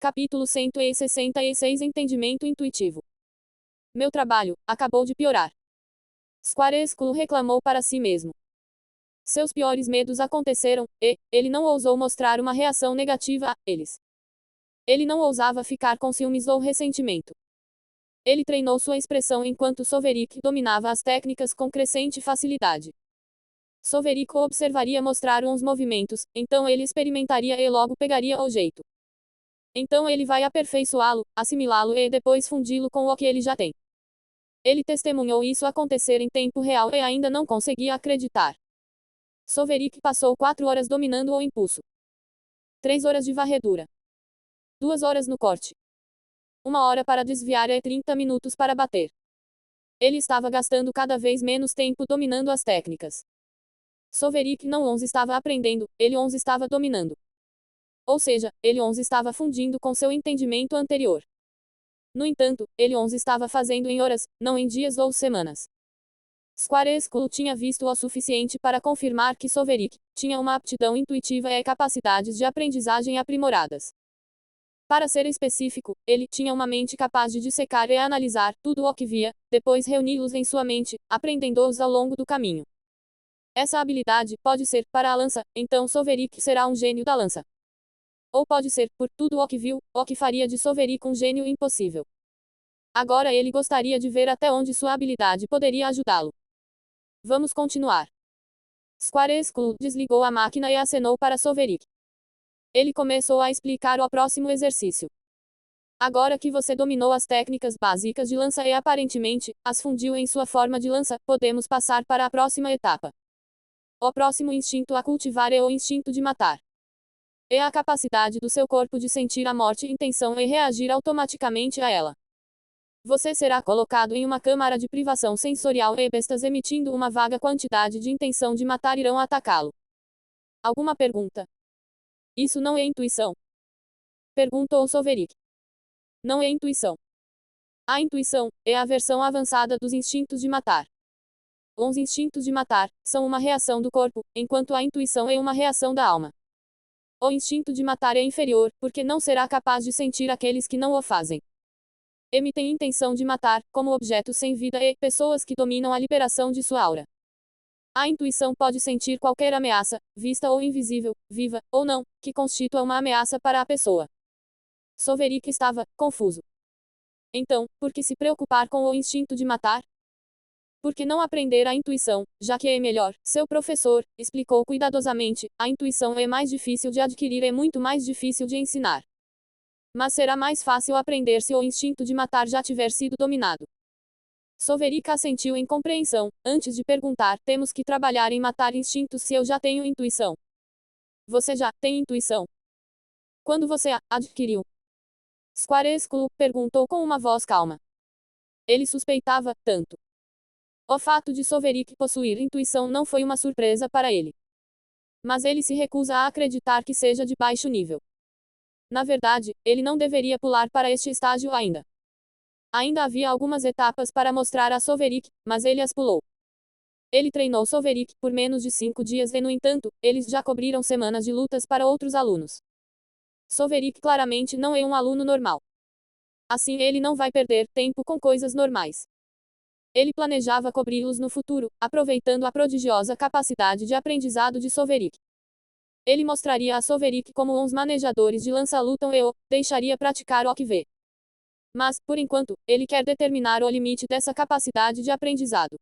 Capítulo 166 Entendimento intuitivo. Meu trabalho acabou de piorar. Squarescule reclamou para si mesmo. Seus piores medos aconteceram, e ele não ousou mostrar uma reação negativa a eles. Ele não ousava ficar com ciúmes ou ressentimento. Ele treinou sua expressão enquanto Soverick dominava as técnicas com crescente facilidade. Soverick o observaria mostrar uns movimentos, então ele experimentaria e logo pegaria o jeito. Então ele vai aperfeiçoá-lo, assimilá-lo e depois fundi-lo com o que ele já tem. Ele testemunhou isso acontecer em tempo real e ainda não conseguia acreditar. Soverick passou 4 horas dominando o impulso. 3 horas de varredura. 2 horas no corte. 1 hora para desviar e 30 minutos para bater. Ele estava gastando cada vez menos tempo dominando as técnicas. Soverick não ons estava aprendendo, ele ons estava dominando. Ou seja, ele ons estava fundindo com seu entendimento anterior. No entanto, ele ons estava fazendo em horas, não em dias ou semanas. Squarescule tinha visto o suficiente para confirmar que Soverick tinha uma aptidão intuitiva e capacidades de aprendizagem aprimoradas. Para ser específico, ele tinha uma mente capaz de dissecar e analisar tudo o que via, depois reuni-los em sua mente, aprendendo-os ao longo do caminho. Essa habilidade pode ser para a lança, então Soverick será um gênio da lança. Ou pode ser, por tudo o que viu, o que faria de Soverick um gênio impossível. Agora ele gostaria de ver até onde sua habilidade poderia ajudá-lo. Vamos continuar. Squarescule desligou a máquina e acenou para Soverick. Ele começou a explicar o próximo exercício. Agora que você dominou as técnicas básicas de lança e aparentemente as fundiu em sua forma de lança, podemos passar para a próxima etapa. O próximo instinto a cultivar é o instinto de matar. É a capacidade do seu corpo de sentir a morte intenção e reagir automaticamente a ela. Você será colocado em uma câmara de privação sensorial e bestas emitindo uma vaga quantidade de intenção de matar irão atacá-lo. Alguma pergunta? Isso não é intuição? Perguntou Soverick. Não é intuição. A intuição é a versão avançada dos instintos de matar. Os instintos de matar são uma reação do corpo, enquanto a intuição é uma reação da alma. O instinto de matar é inferior, porque não será capaz de sentir aqueles que não o fazem. Emitem intenção de matar, como objetos sem vida e pessoas que dominam a liberação de sua aura. A intuição pode sentir qualquer ameaça, vista ou invisível, viva, ou não, que constitua uma ameaça para a pessoa. Soverick estava confuso. Então, por que se preocupar com o instinto de matar? Por que não aprender a intuição, já que é melhor? Seu professor explicou cuidadosamente: a intuição é mais difícil de adquirir e muito mais difícil de ensinar. Mas será mais fácil aprender se o instinto de matar já tiver sido dominado. Soverick assentiu em compreensão, antes de perguntar: temos que trabalhar em matar instintos se eu já tenho intuição? Você já tem intuição? Quando você a adquiriu? Squarescule perguntou com uma voz calma. Ele suspeitava tanto. O fato de Soverick possuir intuição não foi uma surpresa para ele. Mas ele se recusa a acreditar que seja de baixo nível. Na verdade, ele não deveria pular para este estágio ainda. Ainda havia algumas etapas para mostrar a Soverick, mas ele as pulou. Ele treinou Soverick por menos de 5 dias e, no entanto, eles já cobriram semanas de lutas para outros alunos. Soverick claramente não é um aluno normal. Assim ele não vai perder tempo com coisas normais. Ele planejava cobri-los no futuro, aproveitando a prodigiosa capacidade de aprendizado de Soverick. Ele mostraria a Soverick como uns manejadores de lança lutam e o deixaria praticar o que vê. Mas, por enquanto, ele quer determinar o limite dessa capacidade de aprendizado.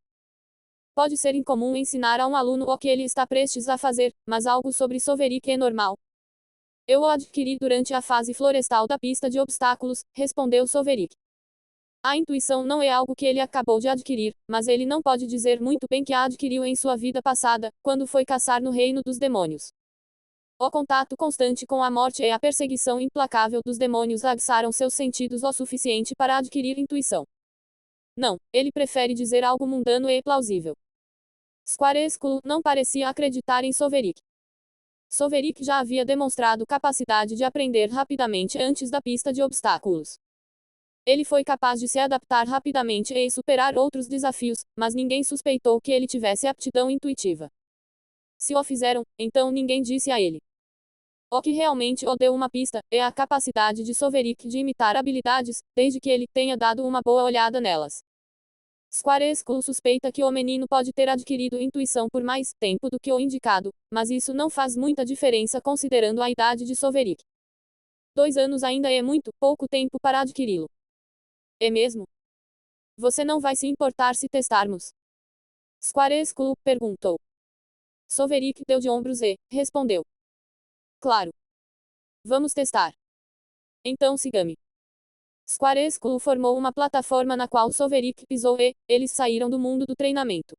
Pode ser incomum ensinar a um aluno o que ele está prestes a fazer, mas algo sobre Soverick é normal. Eu o adquiri durante a fase florestal da pista de obstáculos, respondeu Soverick. A intuição não é algo que ele acabou de adquirir, mas ele não pode dizer muito bem que a adquiriu em sua vida passada, quando foi caçar no reino dos demônios. O contato constante com a morte e a perseguição implacável dos demônios aguçaram seus sentidos o suficiente para adquirir intuição. Não, ele prefere dizer algo mundano e plausível. Squarescule não parecia acreditar em Soverick. Soverick já havia demonstrado capacidade de aprender rapidamente antes da pista de obstáculos. Ele foi capaz de se adaptar rapidamente e superar outros desafios, mas ninguém suspeitou que ele tivesse aptidão intuitiva. Se o fizeram, então ninguém disse a ele. O que realmente o deu uma pista é a capacidade de Soverick de imitar habilidades, desde que ele tenha dado uma boa olhada nelas. Square School suspeita que o menino pode ter adquirido intuição por mais tempo do que o indicado, mas isso não faz muita diferença considerando a idade de Soverick. 2 anos ainda é muito pouco tempo para adquiri-lo. É mesmo? Você não vai se importar se testarmos? Square School perguntou. Soverick deu de ombros e respondeu. Claro. Vamos testar. Então siga-me. Square School formou uma plataforma na qual Soverick pisou e eles saíram do mundo do treinamento.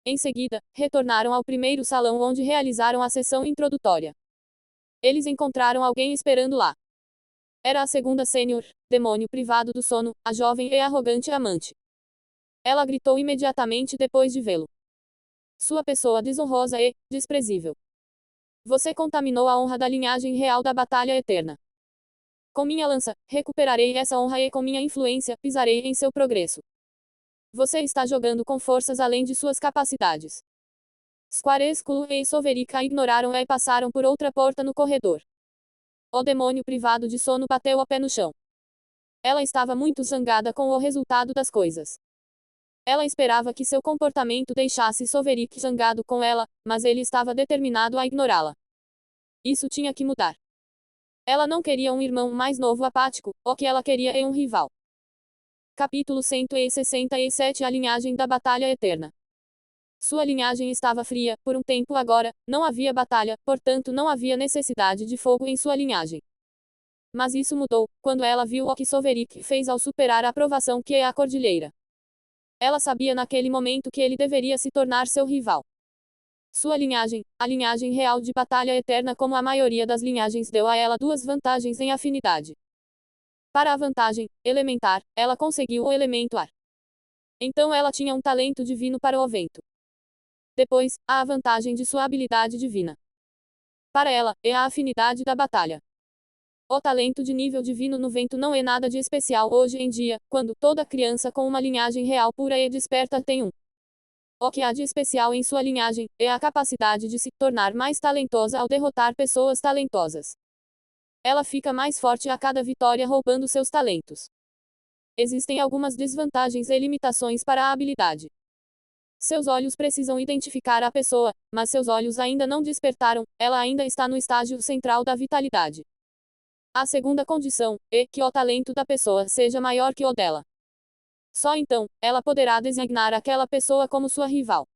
Em seguida, retornaram ao primeiro salão onde realizaram a sessão introdutória. Eles encontraram alguém esperando lá. Era a segunda sênior, demônio privado do sono, a jovem e arrogante amante. Ela gritou imediatamente depois de vê-lo. Sua pessoa desonrosa e desprezível. Você contaminou a honra da linhagem real da Batalha Eterna. Com minha lança, recuperarei essa honra e com minha influência, pisarei em seu progresso. Você está jogando com forças além de suas capacidades. Square School e Soverick a ignoraram e passaram por outra porta no corredor. O demônio privado de sono bateu o pé no chão. Ela estava muito zangada com o resultado das coisas. Ela esperava que seu comportamento deixasse Soverick zangado com ela, mas ele estava determinado a ignorá-la. Isso tinha que mudar. Ela não queria um irmão mais novo apático, o que ela queria é um rival. Capítulo 167 A linhagem da Batalha Eterna. Sua linhagem estava fria, por um tempo agora, não havia batalha, portanto não havia necessidade de fogo em sua linhagem. Mas isso mudou, quando ela viu o que Soverick fez ao superar a provação que é a cordilheira. Ela sabia naquele momento que ele deveria se tornar seu rival. Sua linhagem, a linhagem real de Batalha Eterna como a maioria das linhagens deu a ela 2 vantagens em afinidade. Para a vantagem elementar, ela conseguiu o elemento ar. Então ela tinha um talento divino para o vento. Depois, a vantagem de sua habilidade divina. Para ela, é a afinidade da batalha. O talento de nível divino no vento não é nada de especial hoje em dia, quando toda criança com uma linhagem real pura e desperta tem um. O que há de especial em sua linhagem é a capacidade de se tornar mais talentosa ao derrotar pessoas talentosas. Ela fica mais forte a cada vitória roubando seus talentos. Existem algumas desvantagens e limitações para a habilidade. Seus olhos precisam identificar a pessoa, mas seus olhos ainda não despertaram, ela ainda está no estágio central da vitalidade. A segunda condição é que o talento da pessoa seja maior que o dela. Só então, ela poderá designar aquela pessoa como sua rival.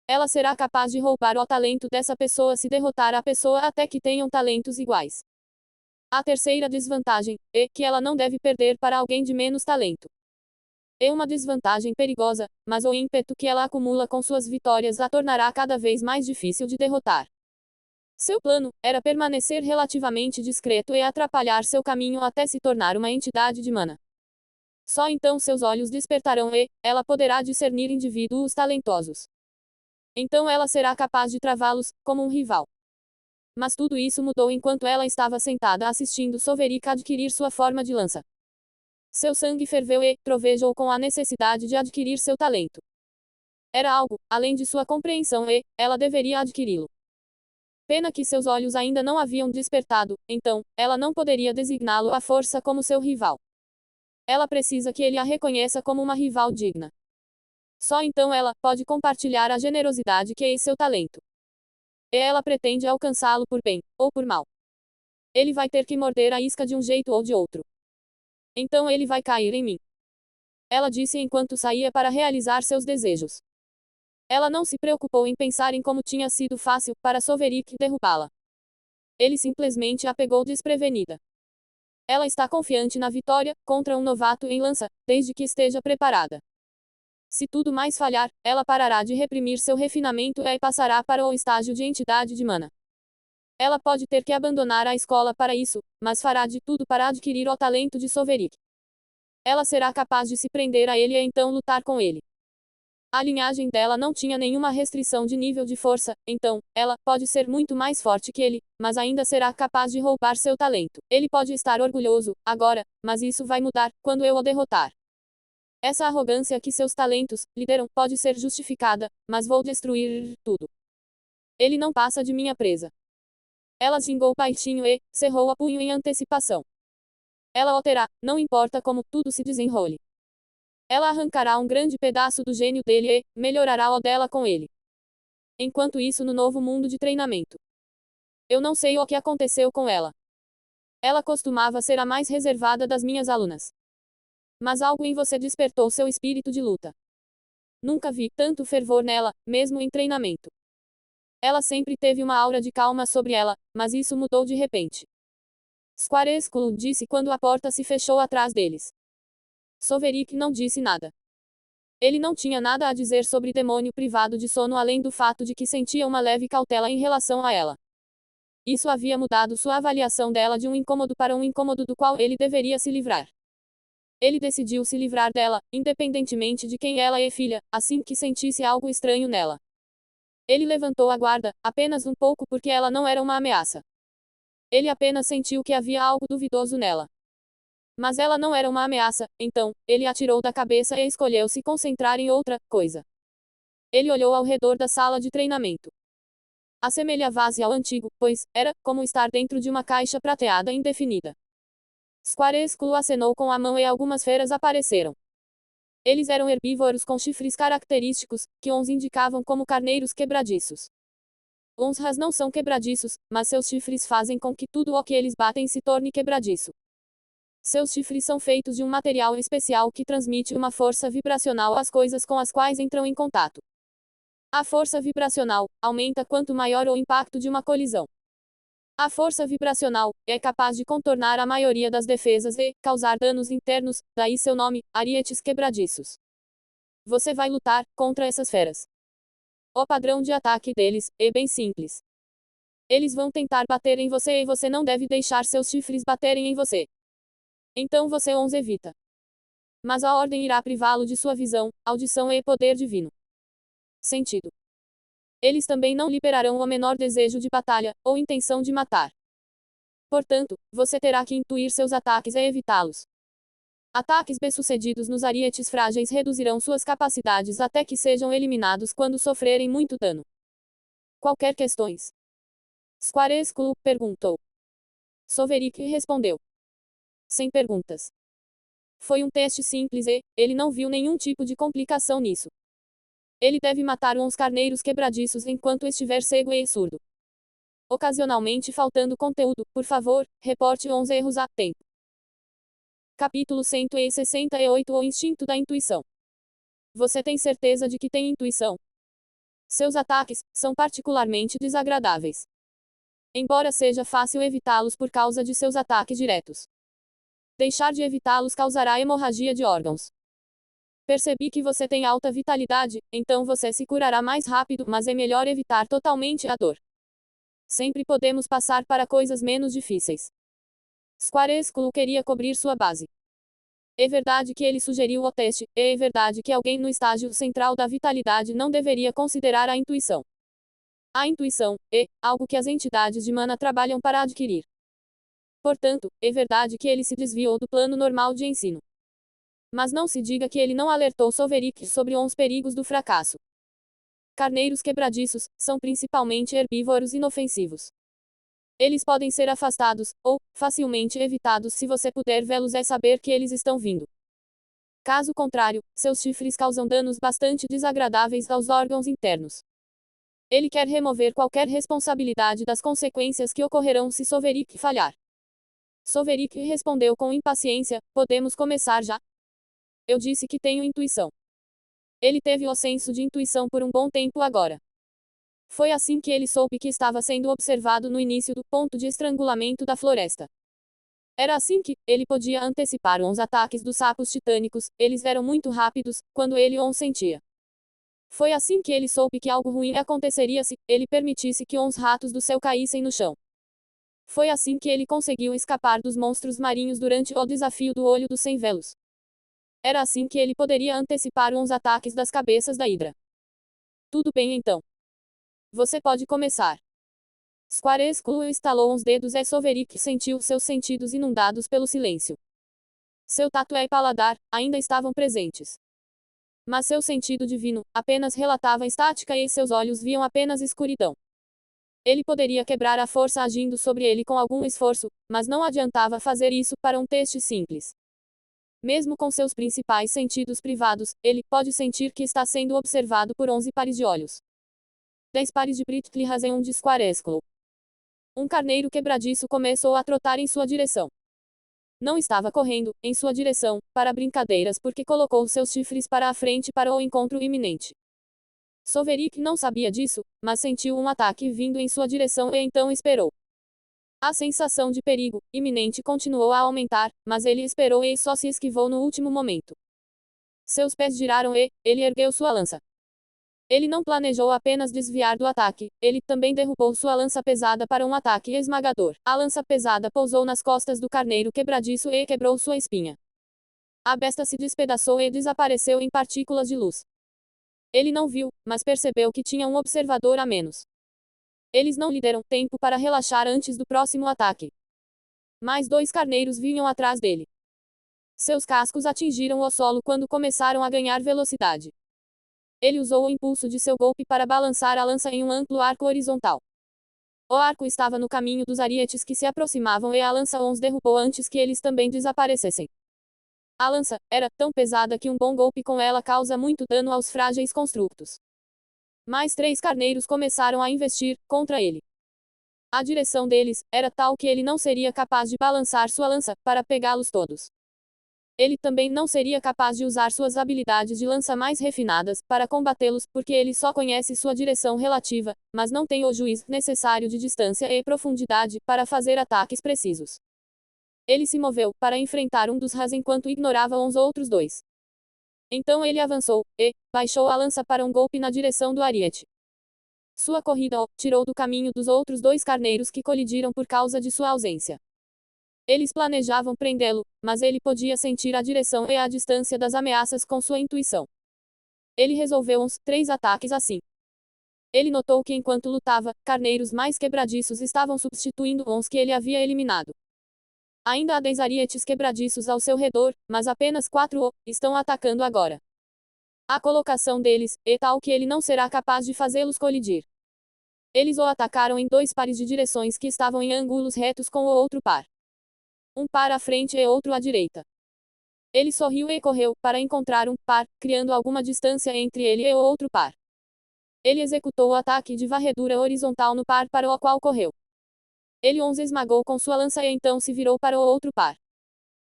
Ela será capaz de roubar o talento dessa pessoa se derrotar a pessoa até que tenham talentos iguais. A terceira desvantagem é que ela não deve perder para alguém de menos talento. É uma desvantagem perigosa, mas o ímpeto que ela acumula com suas vitórias a tornará cada vez mais difícil de derrotar. Seu plano era permanecer relativamente discreto e atrapalhar seu caminho até se tornar uma entidade de mana. Só então seus olhos despertarão e ela poderá discernir indivíduos talentosos. Então ela será capaz de travá-los, como um rival. Mas tudo isso mudou enquanto ela estava sentada assistindo Soverick adquirir sua forma de lança. Seu sangue ferveu e trovejou com a necessidade de adquirir seu talento. Era algo, além de sua compreensão e ela deveria adquiri-lo. Pena que seus olhos ainda não haviam despertado, então, ela não poderia designá-lo à força como seu rival. Ela precisa que ele a reconheça como uma rival digna. Só então ela pode compartilhar a generosidade que é seu talento. E ela pretende alcançá-lo por bem, ou por mal. Ele vai ter que morder a isca de um jeito ou de outro. Então ele vai cair em mim. Ela disse enquanto saía para realizar seus desejos. Ela não se preocupou em pensar em como tinha sido fácil para Soverick derrubá-la. Ele simplesmente a pegou desprevenida. Ela está confiante na vitória contra um novato em lança, desde que esteja preparada. Se tudo mais falhar, ela parará de reprimir seu refinamento e passará para o estágio de entidade de mana. Ela pode ter que abandonar a escola para isso, mas fará de tudo para adquirir o talento de Soverick. Ela será capaz de se prender a ele e então lutar com ele. A linhagem dela não tinha nenhuma restrição de nível de força, então, ela pode ser muito mais forte que ele, mas ainda será capaz de roubar seu talento. Ele pode estar orgulhoso, agora, mas isso vai mudar, quando eu o derrotar. Essa arrogância que seus talentos lhe deram pode ser justificada, mas vou destruir tudo. Ele não passa de minha presa. Ela xingou baixinho e cerrou a punho em antecipação. Ela o terá, não importa como tudo se desenrole. Ela arrancará um grande pedaço do gênio dele e melhorará o dela com ele. Enquanto isso, no novo mundo de treinamento. Eu não sei o que aconteceu com ela. Ela costumava ser a mais reservada das minhas alunas. Mas algo em você despertou seu espírito de luta. Nunca vi tanto fervor nela, mesmo em treinamento. Ela sempre teve uma aura de calma sobre ela, mas isso mudou de repente. Squaresculo disse quando a porta se fechou atrás deles. Soverik não disse nada. Ele não tinha nada a dizer sobre demônio privado de sono além do fato de que sentia uma leve cautela em relação a ela. Isso havia mudado sua avaliação dela de um incômodo para um incômodo do qual ele deveria se livrar. Ele decidiu se livrar dela, independentemente de quem ela é filha, assim que sentisse algo estranho nela. Ele levantou a guarda, apenas um pouco porque ela não era uma ameaça. Ele apenas sentiu que havia algo duvidoso nela. Mas ela não era uma ameaça, então, ele a tirou da cabeça e escolheu se concentrar em outra coisa. Ele olhou ao redor da sala de treinamento. Assemelhava-se ao antigo, pois era como estar dentro de uma caixa prateada indefinida. Squaresculo acenou com a mão e algumas feras apareceram. Eles eram herbívoros com chifres característicos, que uns indicavam como carneiros quebradiços. Uns ras não são quebradiços, mas seus chifres fazem com que tudo o que eles batem se torne quebradiço. Seus chifres são feitos de um material especial que transmite uma força vibracional às coisas com as quais entram em contato. A força vibracional aumenta quanto maior o impacto de uma colisão. A força vibracional é capaz de contornar a maioria das defesas e causar danos internos, daí seu nome, arietes quebradiços. Você vai lutar contra essas feras. O padrão de ataque deles é bem simples. Eles vão tentar bater em você e você não deve deixar seus chifres baterem em você. Então você os evita. Mas a ordem irá privá-lo de sua visão, audição e poder divino. Sentido. Eles também não liberarão o menor desejo de batalha, ou intenção de matar. Portanto, você terá que intuir seus ataques e evitá-los. Ataques bem-sucedidos nos arietes frágeis reduzirão suas capacidades até que sejam eliminados quando sofrerem muito dano. Qualquer questões? Squaresculo perguntou. Soverik respondeu. Sem perguntas. Foi um teste simples e ele não viu nenhum tipo de complicação nisso. Ele deve matar uns carneiros quebradiços enquanto estiver cego e surdo. Ocasionalmente faltando conteúdo, por favor, reporte uns erros a tempo. Capítulo 168 O instinto da intuição. Você tem certeza de que tem intuição? Seus ataques são particularmente desagradáveis. Embora seja fácil evitá-los por causa de seus ataques diretos. Deixar de evitá-los causará hemorragia de órgãos. Percebi que você tem alta vitalidade, então você se curará mais rápido, mas é melhor evitar totalmente a dor. Sempre podemos passar para coisas menos difíceis. Squaresculo queria cobrir sua base. É verdade que ele sugeriu o teste, é verdade que alguém no estágio central da vitalidade não deveria considerar a intuição. A intuição é algo que as entidades de mana trabalham para adquirir. Portanto, é verdade que ele se desviou do plano normal de ensino. Mas não se diga que ele não alertou Soverik sobre os perigos do fracasso. Carneiros quebradiços são principalmente herbívoros inofensivos. Eles podem ser afastados, ou facilmente evitados se você puder vê-los e saber que eles estão vindo. Caso contrário, seus chifres causam danos bastante desagradáveis aos órgãos internos. Ele quer remover qualquer responsabilidade das consequências que ocorrerão se Soverik falhar. Soverik respondeu com impaciência, podemos começar já? Eu disse que tenho intuição. Ele teve o senso de intuição por um bom tempo agora. Foi assim que ele soube que estava sendo observado no início do ponto de estrangulamento da floresta. Era assim que ele podia antecipar os ataques dos sapos titânicos, eles eram muito rápidos, quando ele os sentia. Foi assim que ele soube que algo ruim aconteceria se ele permitisse que uns ratos do céu caíssem no chão. Foi assim que ele conseguiu escapar dos monstros marinhos durante o desafio do Olho dos 100 Velos. Era assim que ele poderia antecipar uns ataques das cabeças da Hidra. Tudo bem então. Você pode começar. Squaresculo estalou os dedos e Soverik sentiu seus sentidos inundados pelo silêncio. Seu tato e paladar ainda estavam presentes. Mas seu sentido divino apenas relatava estática e seus olhos viam apenas escuridão. Ele poderia quebrar a força agindo sobre ele com algum esforço, mas não adiantava fazer isso para um teste simples. Mesmo com seus principais sentidos privados, ele pode sentir que está sendo observado por 11 pares de olhos. 10 pares de Pritlihazen de Squarescule. Um carneiro quebradiço começou a trotar em sua direção. Não estava correndo, em sua direção, para brincadeiras porque colocou seus chifres para a frente para o encontro iminente. Soverik não sabia disso, mas sentiu um ataque vindo em sua direção e então esperou. A sensação de perigo iminente continuou a aumentar, mas ele esperou e só se esquivou no último momento. Seus pés giraram e ele ergueu sua lança. Ele não planejou apenas desviar do ataque, ele também derrubou sua lança pesada para um ataque esmagador. A lança pesada pousou nas costas do carneiro quebradiço e quebrou sua espinha. A besta se despedaçou e desapareceu em partículas de luz. Ele não viu, mas percebeu que tinha um observador a menos. Eles não lhe deram tempo para relaxar antes do próximo ataque. Mais 2 carneiros vinham atrás dele. Seus cascos atingiram o solo quando começaram a ganhar velocidade. Ele usou o impulso de seu golpe para balançar a lança em um amplo arco horizontal. O arco estava no caminho dos arietes que se aproximavam e a lança os derrubou antes que eles também desaparecessem. A lança era tão pesada que um bom golpe com ela causa muito dano aos frágeis construtos. Mais 3 carneiros começaram a investir contra ele. A direção deles era tal que ele não seria capaz de balançar sua lança para pegá-los todos. Ele também não seria capaz de usar suas habilidades de lança mais refinadas para combatê-los, porque ele só conhece sua direção relativa, mas não tem o juízo necessário de distância e profundidade para fazer ataques precisos. Ele se moveu para enfrentar um dos Ras enquanto ignorava os outros 2. Então ele avançou e baixou a lança para um golpe na direção do ariete. Sua corrida o tirou do caminho dos outros 2 carneiros que colidiram por causa de sua ausência. Eles planejavam prendê-lo, mas ele podia sentir a direção e a distância das ameaças com sua intuição. Ele resolveu uns 3 ataques assim. Ele notou que enquanto lutava, carneiros mais quebradiços estavam substituindo uns que ele havia eliminado. Ainda há 10 arietes quebradiços ao seu redor, mas apenas 4 o estão atacando agora. A colocação deles é tal que ele não será capaz de fazê-los colidir. Eles o atacaram em 2 pares de direções que estavam em ângulos retos com o outro par. Um par à frente e outro à direita. Ele sorriu e correu para encontrar um par, criando alguma distância entre ele e o outro par. Ele executou o ataque de varredura horizontal no par para o qual correu. Ele os esmagou com sua lança e então se virou para o outro par.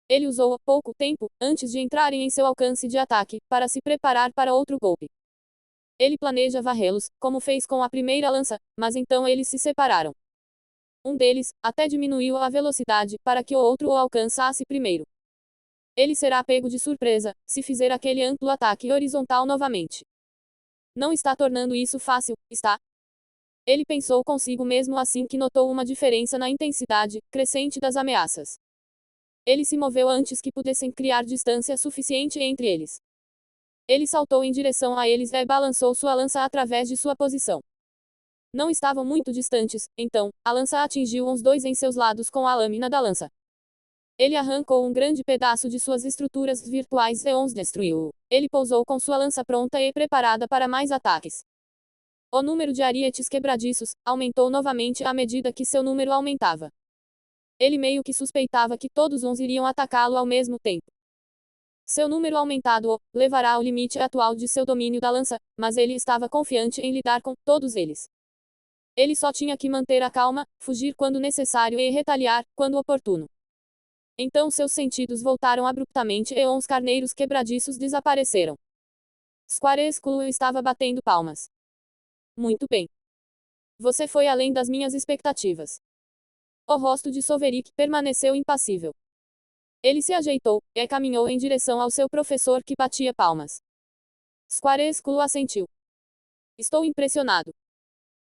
Ele usou pouco tempo, antes de entrarem em seu alcance de ataque, para se preparar para outro golpe. Ele planeja varrê-los, como fez com a primeira lança, mas então eles se separaram. Um deles até diminuiu a velocidade para que o outro o alcançasse primeiro. Ele será pego de surpresa se fizer aquele amplo ataque horizontal novamente. Não está tornando isso fácil, está? Ele pensou consigo mesmo assim que notou uma diferença na intensidade crescente das ameaças. Ele se moveu antes que pudessem criar distância suficiente entre eles. Ele saltou em direção a eles e balançou sua lança através de sua posição. Não estavam muito distantes, então, a lança atingiu os 2 em seus lados com a lâmina da lança. Ele arrancou um grande pedaço de suas estruturas virtuais e os destruiu. Ele pousou com sua lança pronta e preparada para mais ataques. O número de arietes quebradiços aumentou novamente à medida que seu número aumentava. Ele meio que suspeitava que todos uns iriam atacá-lo ao mesmo tempo. Seu número aumentado o levará ao limite atual de seu domínio da lança, mas ele estava confiante em lidar com todos eles. Ele só tinha que manter a calma, fugir quando necessário e retaliar quando oportuno. Então seus sentidos voltaram abruptamente e os carneiros quebradiços desapareceram. Squarescule estava batendo palmas. Muito bem. Você foi além das minhas expectativas. O rosto de Soverik permaneceu impassível. Ele se ajeitou e caminhou em direção ao seu professor que batia palmas. Squarescule assentiu. Estou impressionado.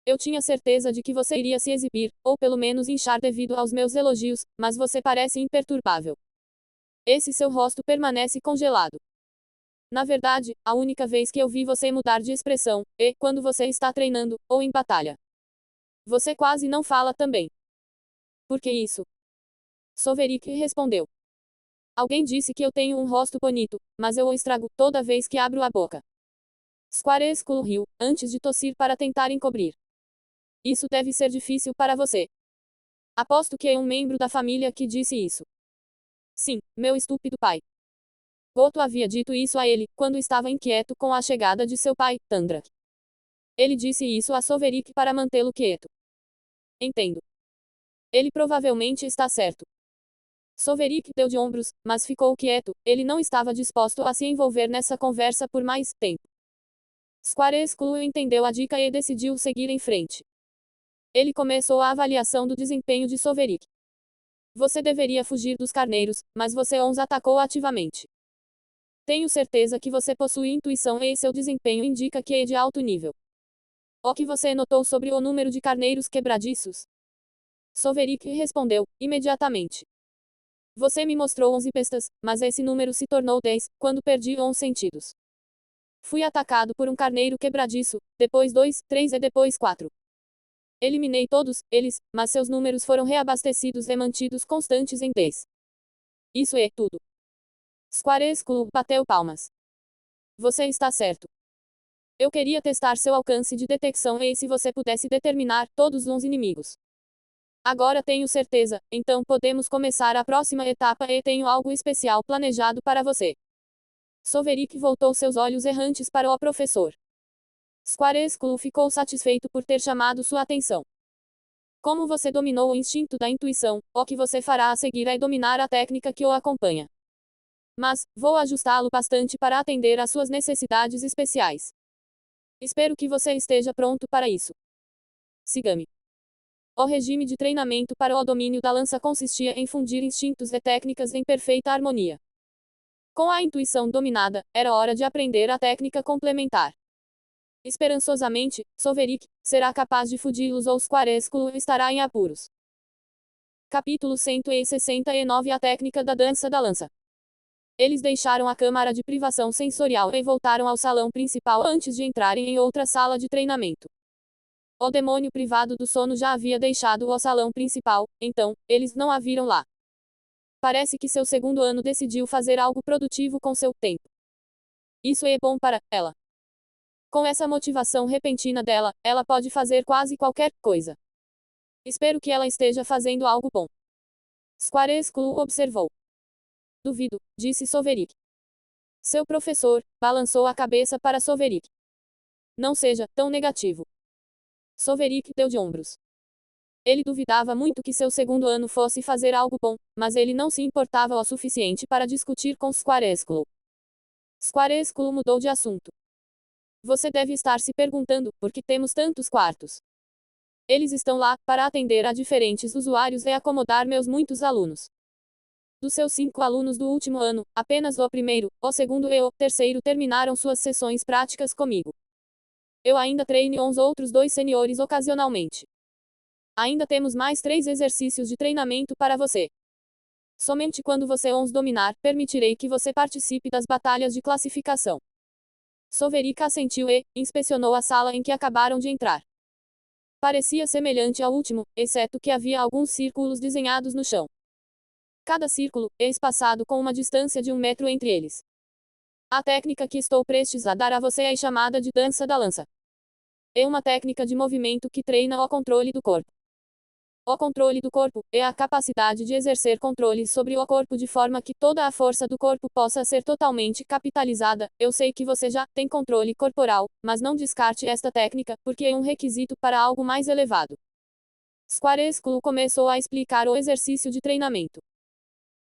Eu tinha certeza de que você iria se exibir, ou pelo menos inchar devido aos meus elogios, mas você parece imperturbável. Esse seu rosto permanece congelado. Na verdade, a única vez que eu vi você mudar de expressão é quando você está treinando, ou em batalha. Você quase não fala também. Por que isso? Soverik respondeu. Alguém disse que eu tenho um rosto bonito, mas eu o estrago toda vez que abro a boca. Squarescule riu, antes de tossir para tentar encobrir. Isso deve ser difícil para você. Aposto que é um membro da família que disse isso. Sim, meu estúpido pai. Goto havia dito isso a ele, quando estava inquieto com a chegada de seu pai, Tandra. Ele disse isso a Soverik para mantê-lo quieto. Entendo. Ele provavelmente está certo. Soverik deu de ombros, mas ficou quieto, ele não estava disposto a se envolver nessa conversa por mais tempo. Squarescule entendeu a dica e decidiu seguir em frente. Ele começou a avaliação do desempenho de Soverik. Você deveria fugir dos carneiros, mas você os atacou ativamente. Tenho certeza que você possui intuição e seu desempenho indica que é de alto nível. O que você notou sobre o número de carneiros quebradiços? Soverik respondeu, imediatamente. Você me mostrou 11 pistas, mas esse número se tornou 10, quando perdi 11 sentidos. Fui atacado por um carneiro quebradiço, depois 2, 3 e depois 4. Eliminei todos eles, mas seus números foram reabastecidos e mantidos constantes em 10. Isso é tudo. Squarescule bateu palmas. Você está certo. Eu queria testar seu alcance de detecção e se você pudesse determinar todos os inimigos. Agora tenho certeza, então podemos começar a próxima etapa e tenho algo especial planejado para você. Soverik voltou seus olhos errantes para o professor. Squarescule ficou satisfeito por ter chamado sua atenção. Como você dominou o instinto da intuição, o que você fará a seguir é dominar a técnica que o acompanha. Mas, vou ajustá-lo bastante para atender às suas necessidades especiais. Espero que você esteja pronto para isso. Siga-me. O regime de treinamento para o domínio da lança consistia em fundir instintos e técnicas em perfeita harmonia. Com a intuição dominada, era hora de aprender a técnica complementar. Esperançosamente, Soverik será capaz de fudi-los ou Squarescule estará em apuros. Capítulo 169 A técnica da dança da lança. Eles deixaram a câmara de privação sensorial e voltaram ao salão principal antes de entrarem em outra sala de treinamento. O demônio privado do sono já havia deixado o salão principal, então, eles não a viram lá. Parece que seu segundo ano decidiu fazer algo produtivo com seu tempo. Isso é bom para ela. Com essa motivação repentina dela, ela pode fazer quase qualquer coisa. Espero que ela esteja fazendo algo bom. Squarescule observou. Duvido, disse Soverik. Seu professor balançou a cabeça para Soverik. Não seja tão negativo. Soverik deu de ombros. Ele duvidava muito que seu segundo ano fosse fazer algo bom, mas ele não se importava o suficiente para discutir com Squarescule. Squarescule mudou de assunto. Você deve estar se perguntando por que temos tantos quartos. Eles estão lá para atender a diferentes usuários e acomodar meus muitos alunos. Dos seus 5 alunos do último ano, apenas o primeiro, o segundo e o terceiro terminaram suas sessões práticas comigo. Eu ainda treino os outros 2 seniores ocasionalmente. Ainda temos mais 3 exercícios de treinamento para você. Somente quando você os dominar, permitirei que você participe das batalhas de classificação. Soverik assentiu e inspecionou a sala em que acabaram de entrar. Parecia semelhante ao último, exceto que havia alguns círculos desenhados no chão. Cada círculo é espaçado com uma distância de 1 metro entre eles. A técnica que estou prestes a dar a você é chamada de dança da lança. É uma técnica de movimento que treina o controle do corpo. O controle do corpo é a capacidade de exercer controle sobre o corpo de forma que toda a força do corpo possa ser totalmente capitalizada. Eu sei que você já tem controle corporal, mas não descarte esta técnica, porque é um requisito para algo mais elevado. Squarescule começou a explicar o exercício de treinamento.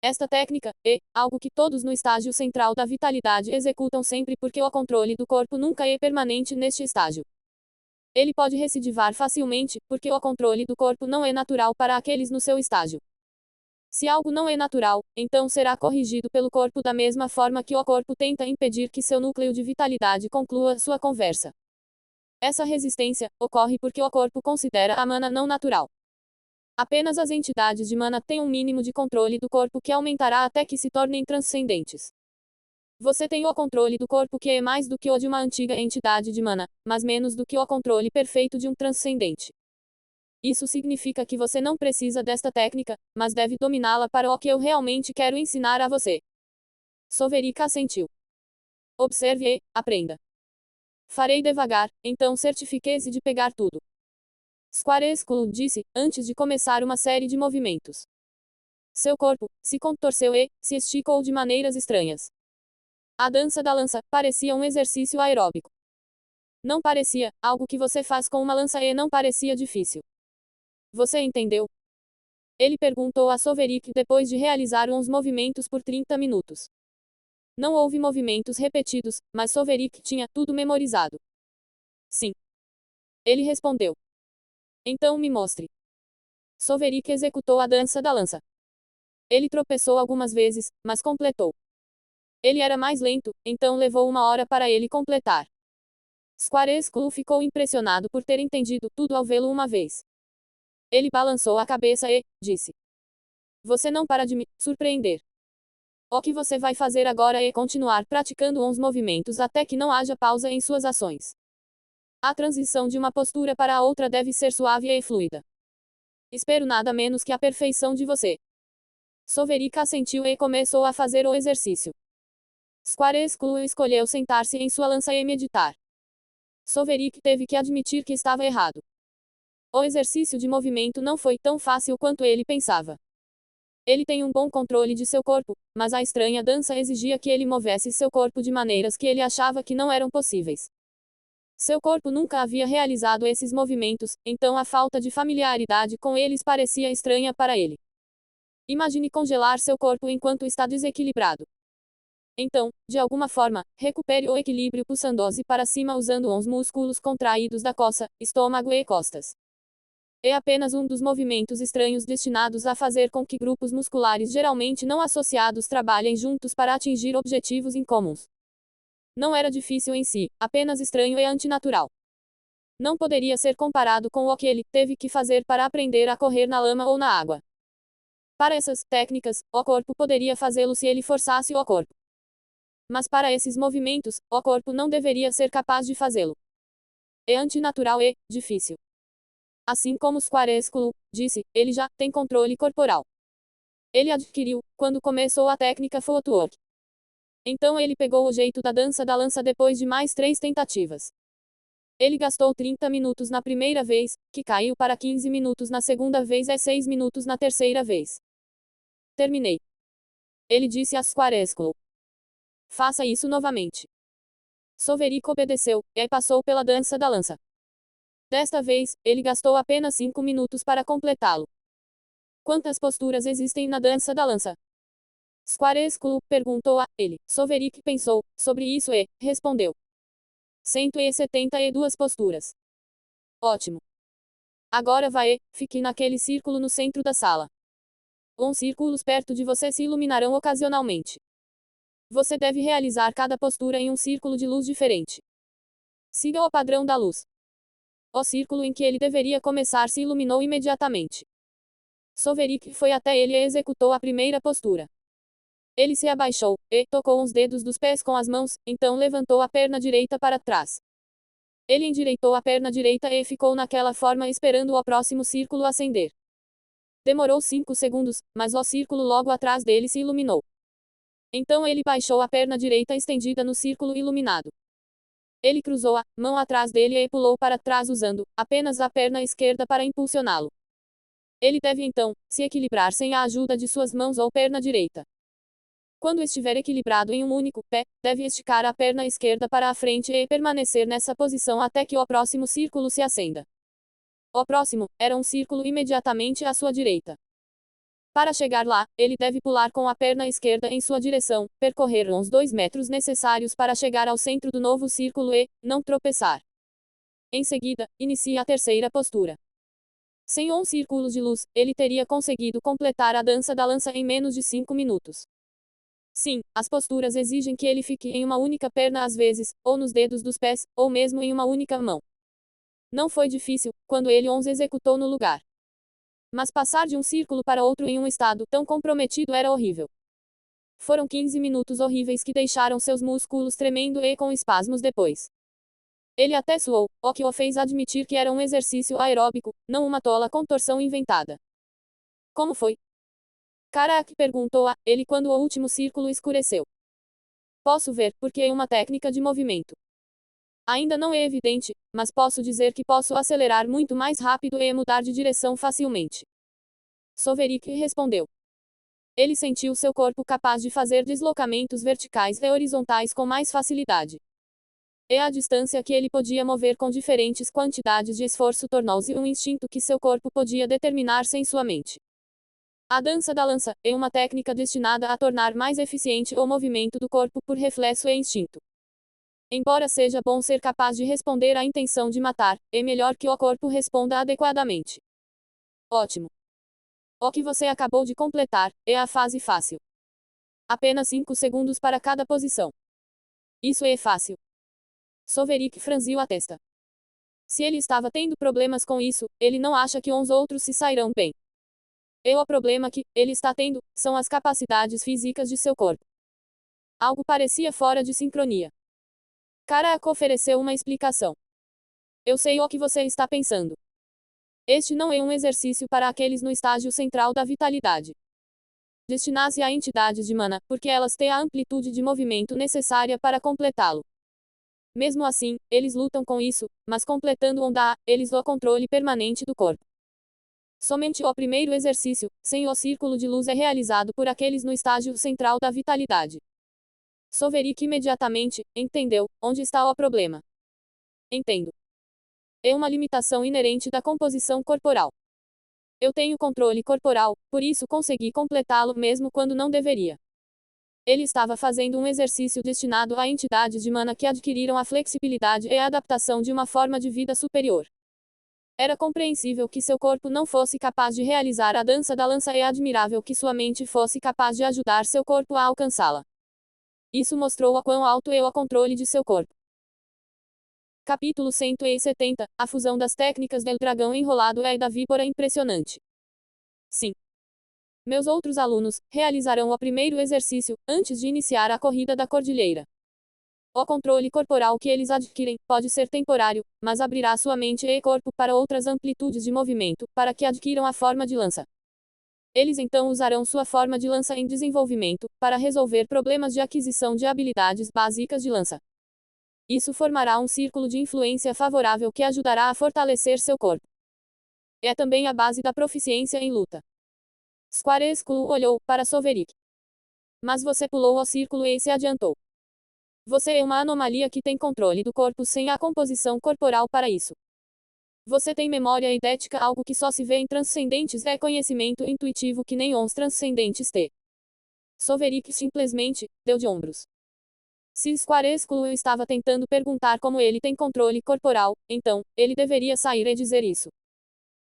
Esta técnica é algo que todos no estágio central da vitalidade executam sempre porque o controle do corpo nunca é permanente neste estágio. Ele pode recidivar facilmente, porque o controle do corpo não é natural para aqueles no seu estágio. Se algo não é natural, então será corrigido pelo corpo da mesma forma que o corpo tenta impedir que seu núcleo de vitalidade conclua sua conversa. Essa resistência ocorre porque o corpo considera a mana não natural. Apenas as entidades de mana têm um mínimo de controle do corpo que aumentará até que se tornem transcendentes. Você tem o controle do corpo que é mais do que o de uma antiga entidade de mana, mas menos do que o controle perfeito de um transcendente. Isso significa que você não precisa desta técnica, mas deve dominá-la para o que eu realmente quero ensinar a você. Soverik assentiu. Observe e aprenda. Farei devagar, então certifique-se de pegar tudo. Squarescule disse, antes de começar uma série de movimentos. Seu corpo se contorceu e se esticou de maneiras estranhas. A dança da lança parecia um exercício aeróbico. Não parecia algo que você faz com uma lança e não parecia difícil. Você entendeu? Ele perguntou a Soverik depois de realizar uns movimentos por 30 minutos. Não houve movimentos repetidos, mas Soverik tinha tudo memorizado. Sim. Ele respondeu. Então me mostre. Soverik executou a dança da lança. Ele tropeçou algumas vezes, mas completou. Ele era mais lento, então levou 1 hora para ele completar. Squarescule ficou impressionado por ter entendido tudo ao vê-lo uma vez. Ele balançou a cabeça e disse: Você não para de me surpreender. O que você vai fazer agora é continuar praticando uns movimentos até que não haja pausa em suas ações. A transição de uma postura para a outra deve ser suave e fluida. Espero nada menos que a perfeição de você. Soverik assentiu e começou a fazer o exercício. Squarescule escolheu sentar-se em sua lança e meditar. Soverik teve que admitir que estava errado. O exercício de movimento não foi tão fácil quanto ele pensava. Ele tem um bom controle de seu corpo, mas a estranha dança exigia que ele movesse seu corpo de maneiras que ele achava que não eram possíveis. Seu corpo nunca havia realizado esses movimentos, então a falta de familiaridade com eles parecia estranha para ele. Imagine congelar seu corpo enquanto está desequilibrado. Então, de alguma forma, recupere o equilíbrio puxando-se para cima usando os músculos contraídos da coxa, estômago e costas. É apenas um dos movimentos estranhos destinados a fazer com que grupos musculares geralmente não associados trabalhem juntos para atingir objetivos incomuns. Não era difícil em si, apenas estranho e antinatural. Não poderia ser comparado com o que ele teve que fazer para aprender a correr na lama ou na água. Para essas técnicas, o corpo poderia fazê-lo se ele forçasse o corpo. Mas para esses movimentos, o corpo não deveria ser capaz de fazê-lo. É antinatural e difícil. Assim como Squarescule disse, ele já tem controle corporal. Ele adquiriu quando começou a técnica footwork. Então ele pegou o jeito da dança da lança depois de mais 3 tentativas. Ele gastou 30 minutos na primeira vez, que caiu para 15 minutos na segunda vez e 6 minutos na terceira vez. Terminei. Ele disse a Squarescule. Faça isso novamente. Soverik obedeceu, e passou pela dança da lança. Desta vez, ele gastou apenas 5 minutos para completá-lo. Quantas posturas existem na dança da lança? Squarescule perguntou a ele. Soverik pensou sobre isso e respondeu: 172 posturas. Ótimo. Agora vai e fique naquele círculo no centro da sala. Uns círculos perto de você se iluminarão ocasionalmente. Você deve realizar cada postura em um círculo de luz diferente. Siga o padrão da luz. O círculo em que ele deveria começar se iluminou imediatamente. Soverik foi até ele e executou a primeira postura. Ele se abaixou, e tocou os dedos dos pés com as mãos, então levantou a perna direita para trás. Ele endireitou a perna direita e ficou naquela forma esperando o próximo círculo acender. Demorou 5 segundos, mas o círculo logo atrás dele se iluminou. Então ele baixou a perna direita estendida no círculo iluminado. Ele cruzou a mão atrás dele e pulou para trás usando apenas a perna esquerda para impulsioná-lo. Ele deve então se equilibrar sem a ajuda de suas mãos ou perna direita. Quando estiver equilibrado em um único pé, deve esticar a perna esquerda para a frente e permanecer nessa posição até que o próximo círculo se acenda. O próximo era um círculo imediatamente à sua direita. Para chegar lá, ele deve pular com a perna esquerda em sua direção, percorrer uns 2 metros necessários para chegar ao centro do novo círculo e não tropeçar. Em seguida, inicie a terceira postura. Sem um círculo de luz, ele teria conseguido completar a dança da lança em menos de 5 minutos. Sim, as posturas exigem que ele fique em uma única perna às vezes, ou nos dedos dos pés, ou mesmo em uma única mão. Não foi difícil, quando ele os executou no lugar. Mas passar de um círculo para outro em um estado tão comprometido era horrível. Foram 15 minutos horríveis que deixaram seus músculos tremendo e com espasmos depois. Ele até suou, o que o fez admitir que era um exercício aeróbico, não uma tola contorção inventada. Como foi? Karak perguntou a ele quando o último círculo escureceu. Posso ver, porque é uma técnica de movimento. Ainda não é evidente, mas posso dizer que posso acelerar muito mais rápido e mudar de direção facilmente. Soverik respondeu. Ele sentiu seu corpo capaz de fazer deslocamentos verticais e horizontais com mais facilidade. E a distância que ele podia mover com diferentes quantidades de esforço tornou-se um instinto que seu corpo podia determinar sem sua mente. A dança da lança é uma técnica destinada a tornar mais eficiente o movimento do corpo por reflexo e instinto. Embora seja bom ser capaz de responder à intenção de matar, é melhor que o corpo responda adequadamente. Ótimo! O que você acabou de completar é a fase fácil. Apenas 5 segundos para cada posição. Isso é fácil. Soverik franziu a testa. Se ele estava tendo problemas com isso, ele não acha que os outros se sairão bem. E o problema que ele está tendo são as capacidades físicas de seu corpo. Algo parecia fora de sincronia. Karak ofereceu uma explicação. Eu sei o que você está pensando. Este não é um exercício para aqueles no estágio central da vitalidade. Destina-se a entidades de mana, porque elas têm a amplitude de movimento necessária para completá-lo. Mesmo assim, eles lutam com isso, mas completando onda, eles o controle permanente do corpo. Somente o primeiro exercício, sem o círculo de luz, é realizado por aqueles no estágio central da vitalidade. Soverik imediatamente entendeu onde está o problema. Entendo. É uma limitação inerente da composição corporal. Eu tenho controle corporal, por isso consegui completá-lo mesmo quando não deveria. Ele estava fazendo um exercício destinado a entidades de mana que adquiriram a flexibilidade e a adaptação de uma forma de vida superior. Era compreensível que seu corpo não fosse capaz de realizar a dança da lança e admirável que sua mente fosse capaz de ajudar seu corpo a alcançá-la. Isso mostrou o quão alto é o controle de seu corpo. Capítulo 170 A fusão das técnicas do dragão enrolado e da víbora impressionante. Sim. Meus outros alunos realizarão o primeiro exercício antes de iniciar a corrida da cordilheira. O controle corporal que eles adquirem pode ser temporário, mas abrirá sua mente e corpo para outras amplitudes de movimento, para que adquiram a forma de lança. Eles então usarão sua forma de lança em desenvolvimento, para resolver problemas de aquisição de habilidades básicas de lança. Isso formará um círculo de influência favorável que ajudará a fortalecer seu corpo. É também a base da proficiência em luta. Squaresculo olhou para Soverik. Mas você pulou o círculo e se adiantou. Você é uma anomalia que tem controle do corpo sem a composição corporal para isso. Você tem memória idética, algo que só se vê em transcendentes, é conhecimento intuitivo que nem os transcendentes têm. Soverik simplesmente deu de ombros. Se Squaresculo estava tentando perguntar como ele tem controle corporal, então, ele deveria sair e dizer isso.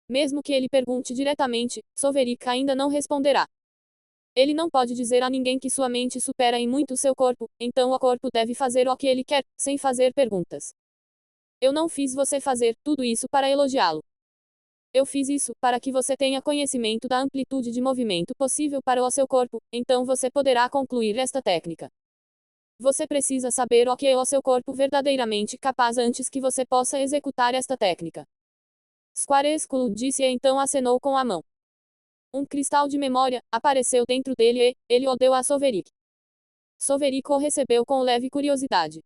Mesmo que ele pergunte diretamente, Soverik ainda não responderá. Ele não pode dizer a ninguém que sua mente supera em muito seu corpo, então o corpo deve fazer o que ele quer, sem fazer perguntas. Eu não fiz você fazer tudo isso para elogiá-lo. Eu fiz isso para que você tenha conhecimento da amplitude de movimento possível para o seu corpo, então você poderá concluir esta técnica. Você precisa saber o que é o seu corpo verdadeiramente capaz antes que você possa executar esta técnica. Squaresculo disse e então acenou com a mão. Um cristal de memória apareceu dentro dele e ele o deu a Soverik. Soverik o recebeu com leve curiosidade.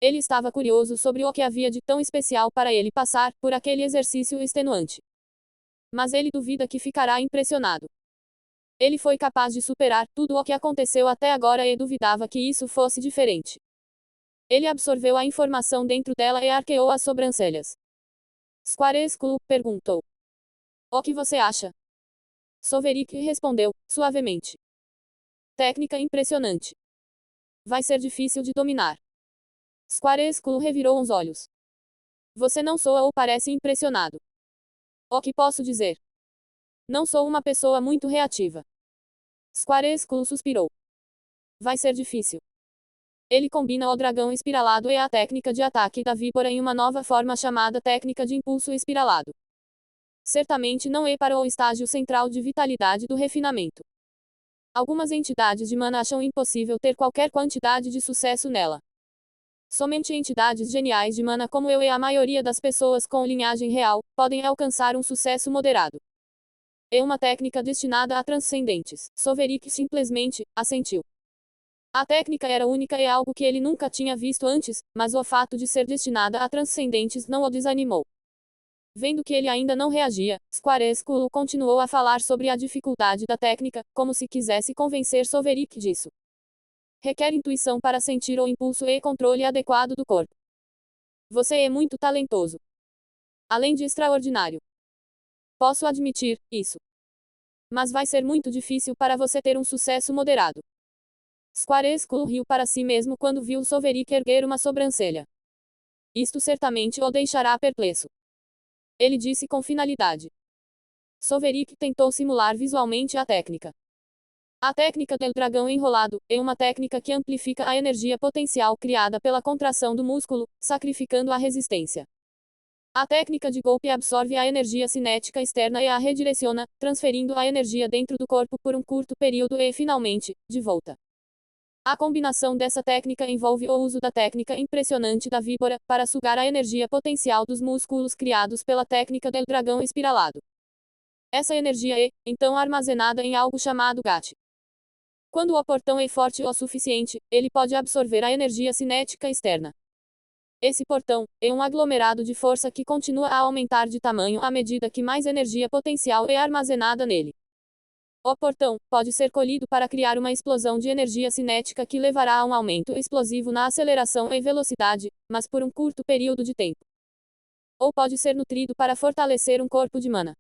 Ele estava curioso sobre o que havia de tão especial para ele passar por aquele exercício extenuante. Mas ele duvida que ficará impressionado. Ele foi capaz de superar tudo o que aconteceu até agora e duvidava que isso fosse diferente. Ele absorveu a informação dentro dela e arqueou as sobrancelhas. Squaresculo perguntou. O que você acha? Soverik respondeu, suavemente. Técnica impressionante. Vai ser difícil de dominar. Squaresculo revirou os olhos. Você não soa ou parece impressionado. O que posso dizer? Não sou uma pessoa muito reativa. Squaresculo suspirou. Vai ser difícil. Ele combina o dragão espiralado e a técnica de ataque da víbora em uma nova forma chamada técnica de impulso espiralado. Certamente não é para o estágio central de vitalidade do refinamento. Algumas entidades de mana acham impossível ter qualquer quantidade de sucesso nela. Somente entidades geniais de mana como eu e a maioria das pessoas com linhagem real, podem alcançar um sucesso moderado. É uma técnica destinada a transcendentes. Soverik simplesmente assentiu. A técnica era única e algo que ele nunca tinha visto antes, mas o fato de ser destinada a transcendentes não o desanimou. Vendo que ele ainda não reagia, Squaresculo continuou a falar sobre a dificuldade da técnica, como se quisesse convencer Solveig disso. Requer intuição para sentir o impulso e controle adequado do corpo. Você é muito talentoso. Além de extraordinário. Posso admitir isso. Mas vai ser muito difícil para você ter um sucesso moderado. Squaresculo riu para si mesmo quando viu Solveig erguer uma sobrancelha. Isto certamente o deixará perplexo. Ele disse com finalidade. Solveig tentou simular visualmente a técnica. A técnica del dragão enrolado é uma técnica que amplifica a energia potencial criada pela contração do músculo, sacrificando a resistência. A técnica de golpe absorve a energia cinética externa e a redireciona, transferindo a energia dentro do corpo por um curto período e, finalmente, de volta. A combinação dessa técnica envolve o uso da técnica impressionante da víbora, para sugar a energia potencial dos músculos criados pela técnica del dragão espiralado. Essa energia é, então, armazenada em algo chamado GAT. Quando o portão é forte o suficiente, ele pode absorver a energia cinética externa. Esse portão é um aglomerado de força que continua a aumentar de tamanho à medida que mais energia potencial é armazenada nele. O portão pode ser colhido para criar uma explosão de energia cinética que levará a um aumento explosivo na aceleração e velocidade, mas por um curto período de tempo. Ou pode ser nutrido para fortalecer um corpo de mana.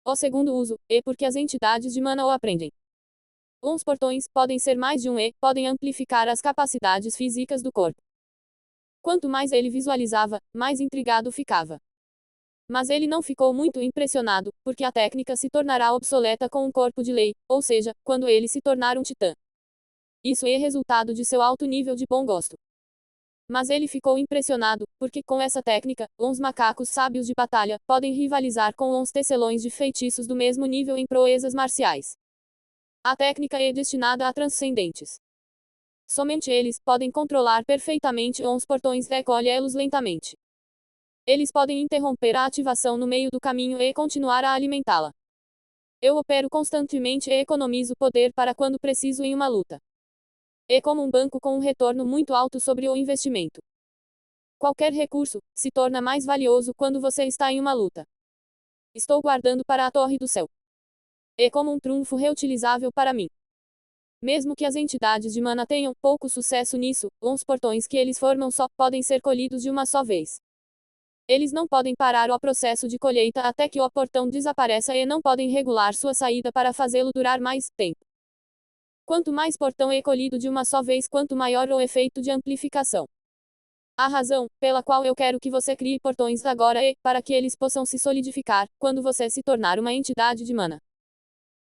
O segundo uso é porque as entidades de mana o aprendem. Uns portões podem ser mais de um e podem amplificar as capacidades físicas do corpo. Quanto mais ele visualizava, mais intrigado ficava. Mas ele não ficou muito impressionado, porque a técnica se tornará obsoleta com um corpo de lei, ou seja, quando ele se tornar um titã. Isso é resultado de seu alto nível de bom gosto. Mas ele ficou impressionado, porque com essa técnica, uns macacos sábios de batalha podem rivalizar com uns tecelões de feitiços do mesmo nível em proezas marciais. A técnica é destinada a transcendentes. Somente eles podem controlar perfeitamente uns portões e colhê-los lentamente. Eles podem interromper a ativação no meio do caminho e continuar a alimentá-la. Eu opero constantemente e economizo poder para quando preciso em uma luta. É como um banco com um retorno muito alto sobre o investimento. Qualquer recurso se torna mais valioso quando você está em uma luta. Estou guardando para a Torre do Céu. É como um trunfo reutilizável para mim. Mesmo que as entidades de mana tenham pouco sucesso nisso, uns portões que eles formam só podem ser colhidos de uma só vez. Eles não podem parar o processo de colheita até que o portão desapareça e não podem regular sua saída para fazê-lo durar mais tempo. Quanto mais portão é colhido de uma só vez, quanto maior o efeito de amplificação. A razão pela qual eu quero que você crie portões agora é para que eles possam se solidificar quando você se tornar uma entidade de mana.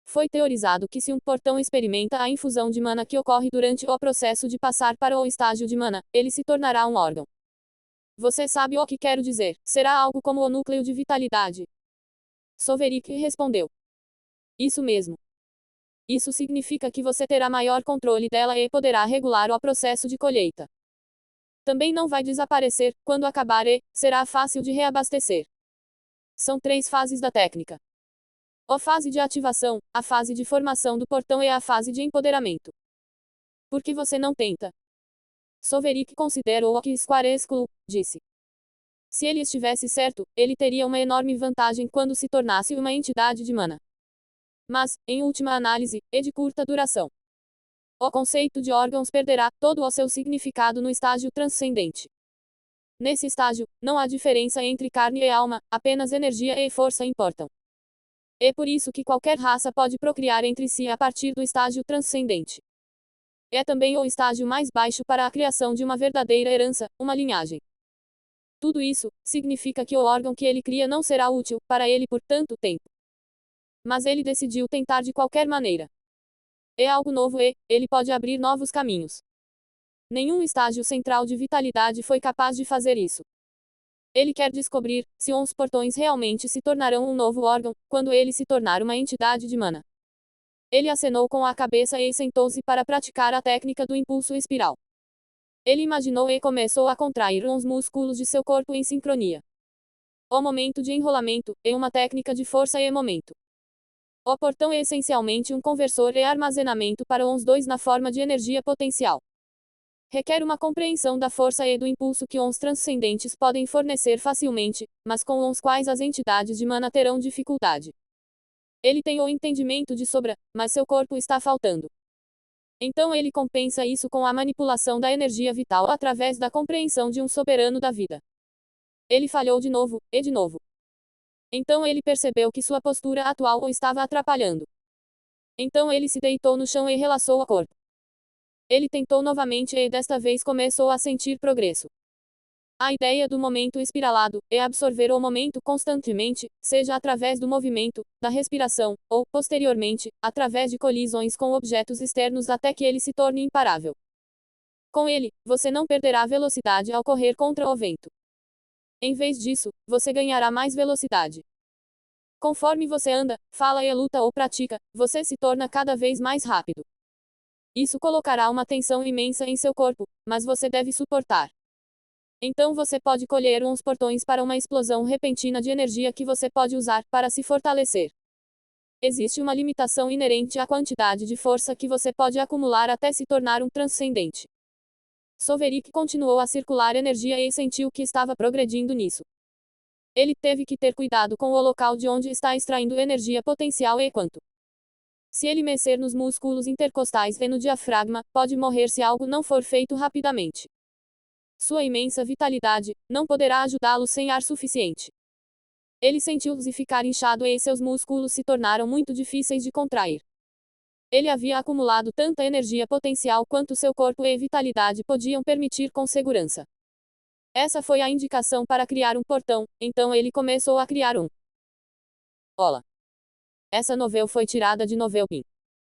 Foi teorizado que se um portão experimenta a infusão de mana que ocorre durante o processo de passar para o estágio de mana, ele se tornará um órgão. Você sabe o que quero dizer? Será algo como o núcleo de vitalidade? Solveig respondeu. Isso mesmo. Isso significa que você terá maior controle dela e poderá regular o processo de colheita. Também não vai desaparecer quando acabar e será fácil de reabastecer. São 3 fases da técnica. A fase de ativação, a fase de formação do portão e a fase de empoderamento. Por que você não tenta? Solveig considerou o que Squaresculo disse. Se ele estivesse certo, ele teria uma enorme vantagem quando se tornasse uma entidade de mana. Mas, em última análise, é de curta duração. O conceito de órgãos perderá todo o seu significado no estágio transcendente. Nesse estágio, não há diferença entre carne e alma, apenas energia e força importam. É por isso que qualquer raça pode procriar entre si a partir do estágio transcendente. É também o estágio mais baixo para a criação de uma verdadeira herança, uma linhagem. Tudo isso significa que o órgão que ele cria não será útil para ele por tanto tempo. Mas ele decidiu tentar de qualquer maneira. É algo novo e ele pode abrir novos caminhos. Nenhum estágio central de vitalidade foi capaz de fazer isso. Ele quer descobrir se uns portões realmente se tornarão um novo órgão, quando ele se tornar uma entidade de mana. Ele acenou com a cabeça e sentou-se para praticar a técnica do impulso espiral. Ele imaginou e começou a contrair os músculos de seu corpo em sincronia. O momento de enrolamento é uma técnica de força e momento. O portão é essencialmente um conversor e armazenamento para os dois na forma de energia potencial. Requer uma compreensão da força e do impulso que os transcendentes podem fornecer facilmente, mas com os quais as entidades de mana terão dificuldade. Ele tem o entendimento de sobra, mas seu corpo está faltando. Então ele compensa isso com a manipulação da energia vital através da compreensão de um soberano da vida. Ele falhou de novo, e de novo. Então ele percebeu que sua postura atual o estava atrapalhando. Então ele se deitou no chão e relaxou o corpo. Ele tentou novamente e desta vez começou a sentir progresso. A ideia do momento espiralado é absorver o momento constantemente, seja através do movimento, da respiração, ou, posteriormente, através de colisões com objetos externos até que ele se torne imparável. Com ele, você não perderá velocidade ao correr contra o vento. Em vez disso, você ganhará mais velocidade. Conforme você anda, fala e luta ou pratica, você se torna cada vez mais rápido. Isso colocará uma tensão imensa em seu corpo, mas você deve suportar. Então você pode colher uns portões para uma explosão repentina de energia que você pode usar para se fortalecer. Existe uma limitação inerente à quantidade de força que você pode acumular até se tornar um transcendente. Soverik continuou a circular energia e sentiu que estava progredindo nisso. Ele teve que ter cuidado com o local de onde está extraindo energia potencial e quanto. Se ele mexer nos músculos intercostais e no diafragma, pode morrer se algo não for feito rapidamente. Sua imensa vitalidade não poderá ajudá-lo sem ar suficiente. Ele sentiu-se ficar inchado e seus músculos se tornaram muito difíceis de contrair. Ele havia acumulado tanta energia potencial quanto seu corpo e vitalidade podiam permitir com segurança. Essa foi a indicação para criar um portão, então ele começou a criar um. Olá. Essa novel foi tirada de Novelpin.